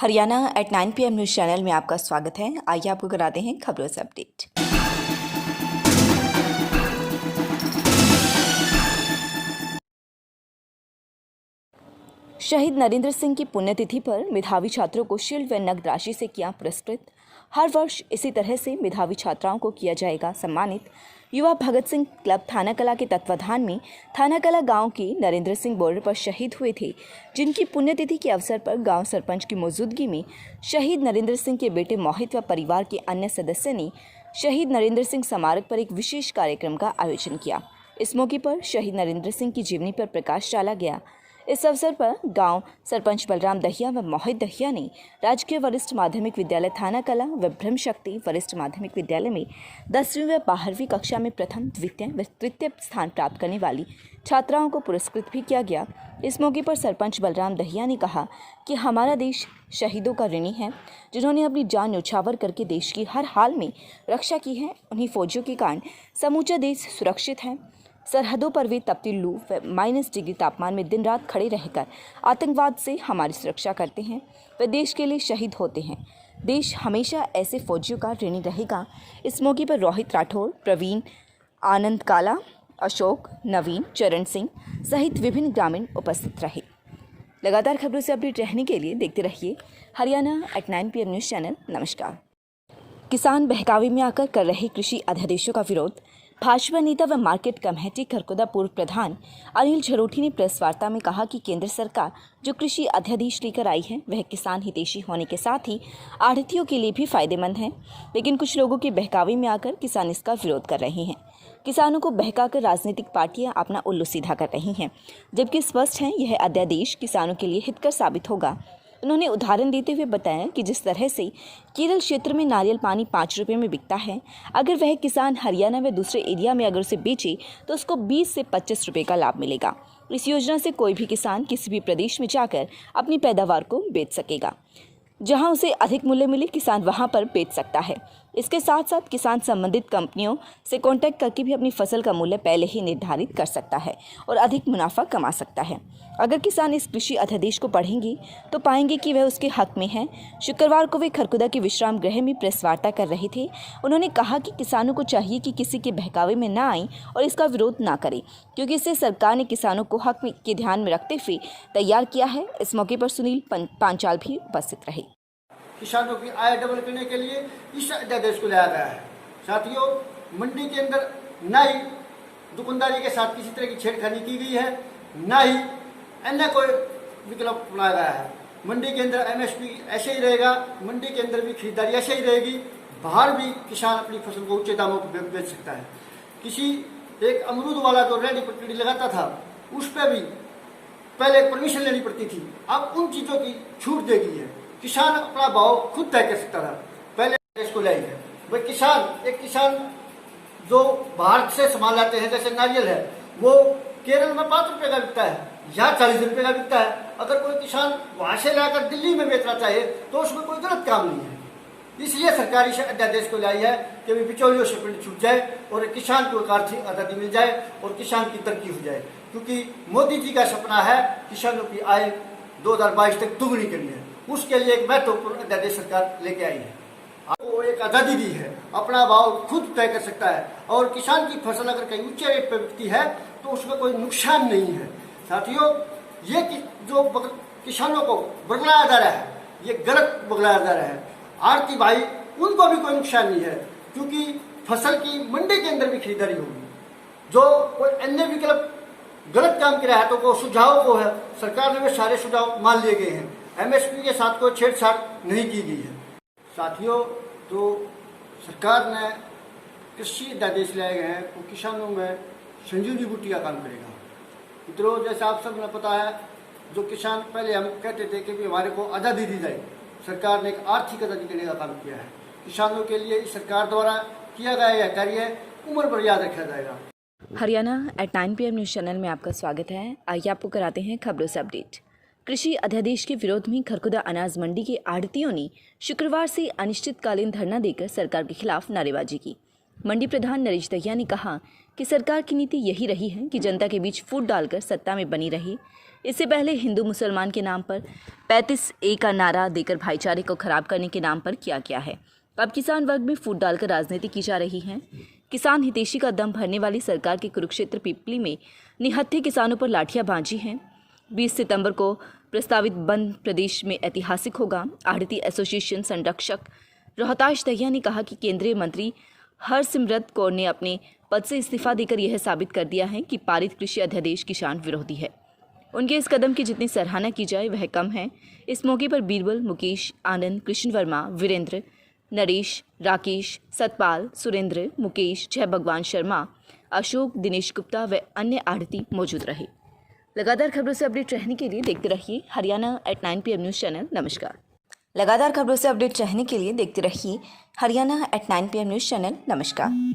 Haryana at 9 PM news channel में आपका स्वागत है। आइए आपको कराते हैं खबरों से अपडेट। शहीद नरेंद्र सिंह की पुण्यतिथि पर मेधावी छात्रों को शील्ड व नगद राशि से किया पुरस्कृत। हर वर्ष इसी तरह से मेधावी छात्राओं को किया जाएगा सम्मानित। युवा भगत सिंह क्लब थानाकला के तत्वाधान में थानाकला गांव के नरेंद्र सिंह बॉर्डर पर शहीद हुए थे, जिनकी पुण्यतिथि के अवसर पर गांव सरपंच की मौजूदगी में शहीद नरेंद्र सिंह के बेटे मोहित व परिवार के अन्य सदस्य ने शहीद नरेंद्र सिंह स्मारक पर एक विशेष कार्यक्रम का आयोजन किया। इस मौके पर शहीद नरेंद्र सिंह की जीवनी पर प्रकाश डाला गया। इस अवसर पर गांव सरपंच बलराम दहिया व मोहित दहिया ने राजकीय वरिष्ठ माध्यमिक विद्यालय थानाकला व ब्रह्म शक्ति वरिष्ठ माध्यमिक विद्यालय में 10वीं व 12वीं कक्षा में प्रथम, द्वितीय व तृतीय स्थान प्राप्त करने वाली छात्राओं को पुरस्कृत भी किया गया। इस मौके पर सरपंच बलराम दहिया ने कहा कि हमारा देश शहीदों का ऋणी है, जिन्होंने अपनी जान न्यौछावर करके देश की हर हाल में रक्षा की है। उन्हीं फौजियों के कारण समूचा देश सुरक्षित है। सरहदों पर वे तपती लू व -डिग्री तापमान में दिन रात खड़े रहकर आतंकवाद से हमारी सुरक्षा करते हैं। वे देश के लिए शहीद होते हैं। देश हमेशा ऐसे फौजियों का ऋणी रहेगा। इस मौके पर रोहित राठौर, प्रवीण, आनंद काला, अशोक, नवीन, चरण सिंह सहित विभिन्न ग्रामीण उपस्थित रहे। लगातार खबरों से अपडेट रहने के लिए देखते रहिए Haryana at 9 PM news channel. नमस्कार। किसान बहकावे में आकर कर रहे कृषि अध्यादेशों का विरोध। भाजपा नेता व मार्केट कमेटी खरखोदा पूर्व प्रधान अनिल झरोठी ने प्रेस वार्ता में कहा कि केंद्र सरकार जो कृषि अध्यादेश लेकर आई है वह किसान हितैषी होने के साथ ही आढ़तियों के लिए भी फायदेमंद है, लेकिन कुछ लोगों के बहकावे में आकर किसान इसका विरोध कर रहे हैं। किसानों को बहकाकर राजनीतिक पार्टियां अपना उल्लू सीधा कर रही हैं, जबकि स्पष्ट है यह अध्यादेश किसानों के लिए हितकर साबित होगा। उन्होंने उदाहरण देते हुए बताया कि जिस तरह से केरल क्षेत्र में नारियल पानी 5 रुपये में बिकता है, अगर वह किसान हरियाणा व दूसरे एरिया में अगर उसे बेचे तो उसको 20 से 25 रुपये का लाभ मिलेगा। इस योजना से कोई भी किसान किसी भी प्रदेश में जाकर अपनी पैदावार को बेच सकेगा। जहां उसे अधिक मूल्य मिले, किसान वहां पर बेच सकता है। इसके साथ साथ किसान संबंधित कंपनियों से कांटेक्ट करके भी अपनी फसल का मूल्य पहले ही निर्धारित कर सकता है और अधिक मुनाफा कमा सकता है। अगर किसान इस कृषि अध्यादेश को पढ़ेंगे तो पाएंगे कि वह उसके हक में है। शुक्रवार को वे खरखोदा के विश्राम गृह में प्रेस वार्ता कर रहे थे। उन्होंने कहा कि किसानों को चाहिए कि किसी के बहकावे में ना आए और इसका विरोध ना करें, क्योंकि इससे सरकार ने किसानों को हक में के ध्यान में रखते हुए तैयार किया है। इस मौके पर सुनील पांचाल भी उपस्थित रहे। किसानों की आय डबल करने के लिए इस अध्यादेश को लाया गया है। साथियों, मंडी के अंदर न ही दुकानदारी के साथ किसी तरह की छेड़खानी की गई है, न ही अन्य कोई विकल्प अपनाया गया है। मंडी के अंदर MSP ऐसे ही रहेगा, मंडी के अंदर भी खरीदारी ऐसे ही रहेगी। बाहर भी किसान अपनी फसल को ऊंचे दामों पर बेच सकता है। किसी एक अमरूद वाला जो रेडी पटड़ी लगाता था, उस पर भी पहले परमिशन लेनी पड़ती थी, अब उन चीज़ों की छूट दे दी है। किसान अपना भाव खुद तय कर सकता था, पहले इसको लाई है। भाई एक किसान जो बाहर से सामान लाते हैं, जैसे नारियल है, वो केरल में 5 रुपये का बिकता है, यहाँ 40 रुपये का बिकता है। अगर कोई किसान वहां से लाकर दिल्ली में बेचना चाहे तो उसमें कोई गलत काम नहीं है। इसलिए सरकार इस अध्यादेश को लाई है कि बिचौलियों से पिंड छूट जाए और किसान को एक आर्थिक आज़ादी मिल जाए और किसान की तरक्की हो जाए। क्योंकि मोदी जी का सपना है किसानों की आय 2022 तक दुगनी करनी है। उसके लिए एक महत्वपूर्ण अध्यादेश सरकार लेके आई है। आपको एक आज़ादी दी है, अपना भाव खुद तय कर सकता है और किसान की फसल अगर कहीं ऊंचे रेट पर बिकती है तो उसमें कोई नुकसान नहीं है। साथियों, ये जो किसानों को बगलाया जा रहा है, ये गलत बगलाया जा रहा है। आड़ती भाई, उनको भी कोई नुकसान नहीं है, क्योंकि फसल की मंडी के अंदर भी खरीदारी होगी। जो कोई अन्य विकल्प गलत काम किया है तो वो सुझाव को है, सरकार ने वे सारे सुझाव मान लिए गए हैं। MSP के साथ कोई छेड़छाड़ नहीं की गई है। साथियों, जो सरकार ने कृषि अध्यादेश लाए गए हैं वो किसानों में संजीवनी बूटी का काम करेगा। मित्रों, जैसे आप सब ने पता है, जो किसान पहले हम कहते थे कि हमारे को आज़ादी दी जाए, सरकार ने एक आर्थिक आज़ादी देने का काम किया है। किसानों के लिए इस सरकार द्वारा किया गया यह कार्य उम्र भर याद रखा जाएगा। Haryana at 9 PM news channel में आपका स्वागत है। आइए आपको कराते हैं खबरों से अपडेट। कृषि अध्यादेश के विरोध में खरखोदा अनाज मंडी के आढ़तियों ने शुक्रवार से अनिश्चितकालीन धरना देकर सरकार के खिलाफ नारेबाजी की। मंडी प्रधान नरेश दहिया ने कहा कि सरकार की नीति यही रही है कि जनता के बीच फूट डालकर सत्ता में बनी रही। इससे पहले हिंदू मुसलमान के नाम पर 35A का नारा देकर भाईचारे को खराब करने के नाम पर किया गया है। अब किसान वर्ग में फूट डालकर राजनीति की जा रही है। किसान हितैषी का दम भरने वाली सरकार के कुरुक्षेत्र पिपली में निहत्थे किसानों पर लाठियां बांधी हैं। 20 सितंबर को प्रस्तावित बंद प्रदेश में ऐतिहासिक होगा। आढ़ती एसोसिएशन संरक्षक रोहताश दहिया ने कहा कि केंद्रीय मंत्री हरसिमरत कौर ने अपने पद से इस्तीफा देकर यह साबित कर दिया है कि पारित कृषि अध्यादेश किसान विरोधी है। उनके इस कदम की जितनी सराहना की जाए वह कम है। इस मौके पर बीरबल, मुकेश, आनंद, कृष्ण वर्मा, वीरेंद्र, नरेश, राकेश, सतपाल, सुरेंद्र, मुकेश, जय भगवान शर्मा, अशोक, दिनेश गुप्ता व अन्य आढ़ती मौजूद रहे। लगातार खबरों से अपडेट रहने के लिए देखते रहिए Haryana at 9 PM news channel. नमस्कार। लगातार खबरों से अपडेट रहने के लिए देखते रहिए Haryana at 9 PM news channel. नमस्कार।